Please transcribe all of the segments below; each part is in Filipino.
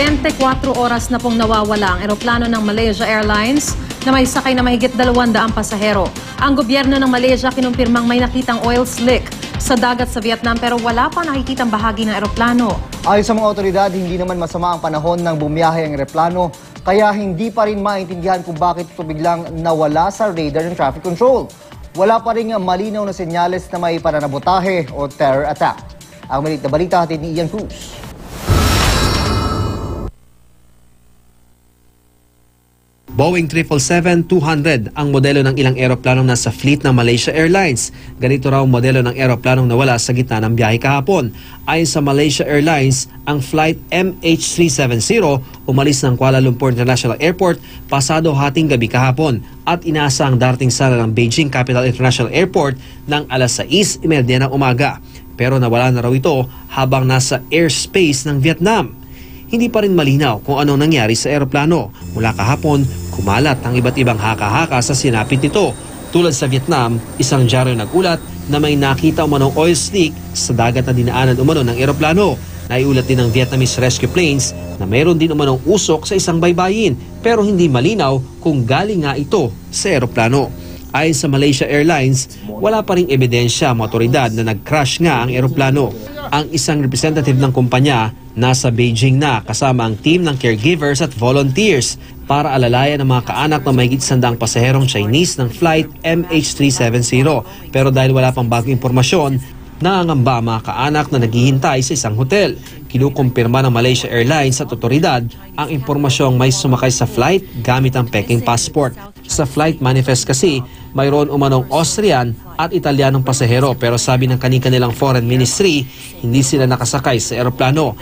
24 oras na pong nawawala ang eroplano ng Malaysia Airlines na may sakay na mahigit 200 pasahero. Ang gobyerno ng Malaysia kinumpirmang may nakitang oil slick sa dagat sa Vietnam pero wala pa nakikitang bahagi ng eroplano. Ayon sa mga otoridad, hindi naman masama ang panahon ng bumiyahe ang eroplano kaya hindi pa rin maintindihan kung bakit ito biglang nawala sa radar ng traffic control. Wala pa rin malinaw na senyales na may pananabotahe o terror attack. Ang malit na balita hatid ni Ian Cruz. Boeing 777-200 ang modelo ng ilang eroplanong nasa fleet ng Malaysia Airlines. Ganito raw ang modelo ng eroplanong nawala sa gitna ng biyahe kahapon. Ayon sa Malaysia Airlines, ang flight MH370 umalis ng Kuala Lumpur International Airport pasado hating gabi kahapon at inaasang darating sana ng Beijing Capital International Airport ng alas 6:30 ng umaga. Pero nawala na raw ito habang nasa airspace ng Vietnam. Hindi pa rin malinaw kung anong nangyari sa eroplano. Mula kahapon, kumalat ang iba't ibang haka-haka sa sinapit nito. Tulad sa Vietnam, isang dyaryo nagulat na may nakita umanong oil slick sa dagat na dinaanan umano ng eroplano. Naiulat din ng Vietnamese rescue planes na mayroon din umanong usok sa isang baybayin pero hindi malinaw kung galing nga ito sa eroplano. Ayon sa Malaysia Airlines, wala pa ring ebidensya ang otoridad na nag-crash nga ang eroplano. Ang isang representative ng kumpanya nasa Beijing na kasama ang team ng caregivers at volunteers para alalayan ang mga kaanak ng mahigit 100 pasaherong Chinese ng flight MH370. Pero dahil wala pang bagong impormasyon, nangangamba ang mga kaanak na naghihintay sa isang hotel. Kinukumpirma ng Malaysia Airlines at otoridad ang impormasyong may sumakay sa flight gamit ang Peking passport. Sa flight manifest kasi, mayroon umanong Austrian at Italianong pasahero pero sabi ng kanilang foreign ministry, hindi sila nakasakay sa eroplano.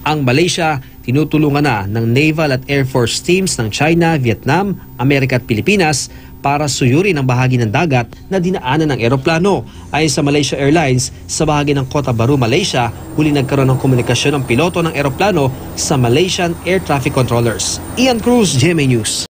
Ang Malaysia, tinutulungan na ng Naval at Air Force teams ng China, Vietnam, Amerika at Pilipinas para suyurin ang bahagi ng dagat na dinaanan ng eroplano. Ayon sa Malaysia Airlines, sa bahagi ng Kota Baru, Malaysia, huli nagkaroon ng komunikasyon ng piloto ng eroplano sa Malaysian Air Traffic Controllers. Ian Cruz, GMA News.